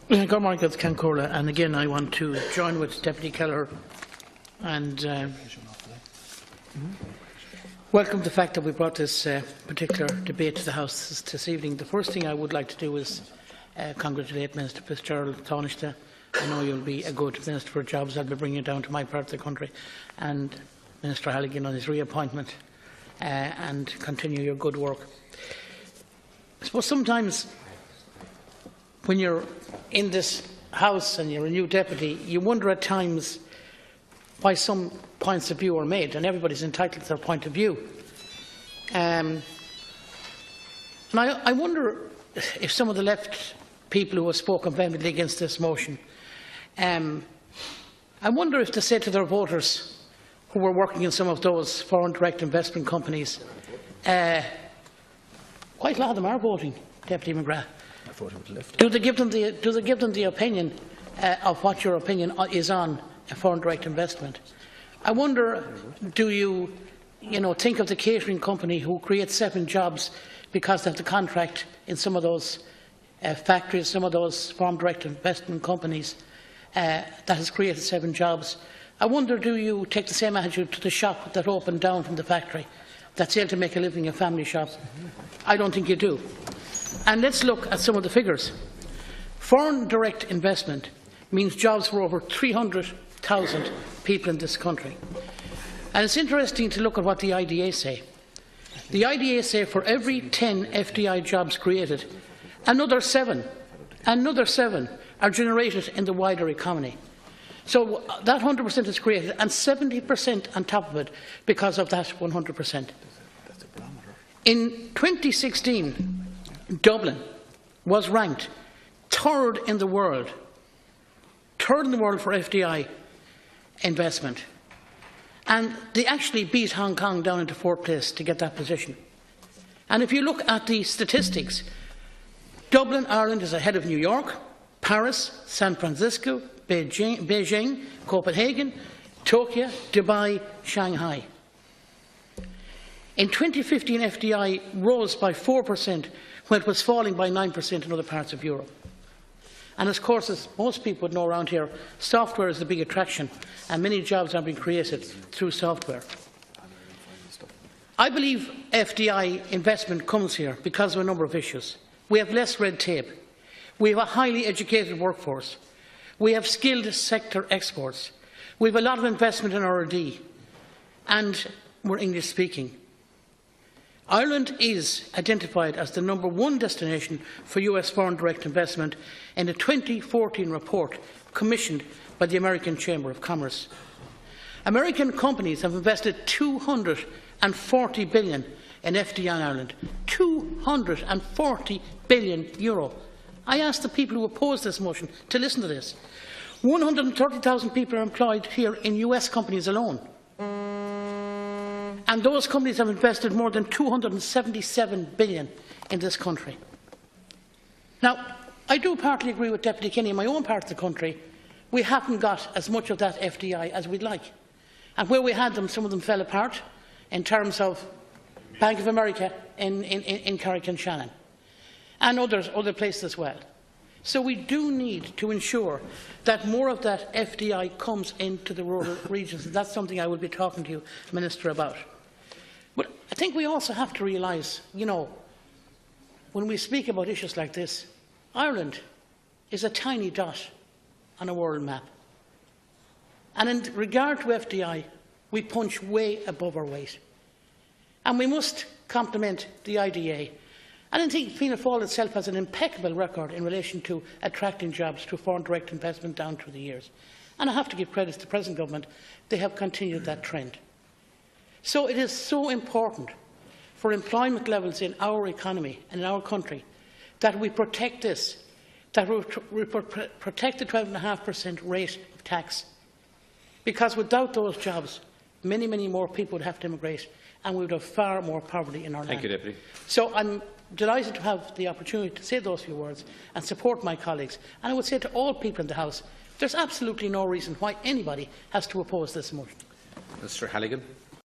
Good morning, Cancora. And again, I want to join with Deputy Kelleher and welcome the fact that we brought this particular debate to the House this evening. The first thing I would like to do is congratulate Minister Fitzgerald Taoiseach. I know you'll be a good Minister for Jobs. I'll be bringing you down to my part of the country, and Minister Halligan on his reappointment, and continue your good work. I suppose sometimes when you're in this House and you're a new deputy, you wonder at times why some points of view are made, and everybody's entitled to their point of view. And I wonder if some of the left people who have spoken vehemently against this motion, I wonder if they say to their voters who were working in some of those foreign direct investment companies, quite a lot of them are voting, Deputy McGrath. Do they give them the opinion of what your opinion is on foreign direct investment? I wonder, do you think of the catering company who creates 7 jobs because they have the contract in some of those factories, some of those foreign direct investment companies that has created 7 jobs? I wonder, do you take the same attitude to the shop that opened down from the factory that's able to make a living, a family shop? I don't think you do. And let's look at some of the figures. Foreign direct investment means jobs for over 300,000 people in this country. And it's interesting to look at what the IDA say. The IDA say for every 10 FDI jobs created, another 7 are generated in the wider economy. So that 100% is created, and 70% on top of it because of that 100%. In 2016, Dublin was ranked third in the world for FDI investment. And they actually beat Hong Kong down into 4th place to get that position. And if you look at the statistics, Dublin, Ireland is ahead of New York, Paris, San Francisco, Beijing, Copenhagen, Tokyo, Dubai, Shanghai. In 2015, FDI rose by 4%, when it was falling by 9% in other parts of Europe. And of course, as most people would know around here, software is the big attraction, and many jobs are being created through software. I believe FDI investment comes here because of a number of issues. We have less red tape. We have a highly educated workforce. We have skilled sector exports. We have a lot of investment in R&D, and we're English speaking. Ireland is identified as the #1 destination for US foreign direct investment in a 2014 report commissioned by the American Chamber of Commerce. American companies have invested €240 billion in FDI in Ireland. €240 billion. I ask the people who oppose this motion to listen to this. 130,000 people are employed here in US companies alone. And those companies have invested more than $277 billion in this country. Now, I do partly agree with Deputy Kenny. In my own part of the country, we haven't got as much of that FDI as we'd like. And where we had them, some of them fell apart in terms of Bank of America in Carrick-on-Shannon, and other places as well. So we do need to ensure that more of that FDI comes into the rural regions. And that's something I will be talking to you, Minister, about. But I think we also have to realise, when we speak about issues like this, Ireland is a tiny dot on a world map. And in regard to FDI, we punch way above our weight. And we must compliment the IDA. And I think Fianna Fáil itself has an impeccable record in relation to attracting jobs through foreign direct investment down through the years. And I have to give credit to the present government. They have continued that trend. So it is so important for employment levels in our economy and in our country that we protect this, that we protect the 12.5% rate of tax. Because without those jobs, many, many more people would have to immigrate, and we would have far more poverty in our land. Thank you, Deputy. So I'm delighted to have the opportunity to say those few words and support my colleagues. And I would say to all people in the House, there's absolutely no reason why anybody has to oppose this motion. Mr. Halligan.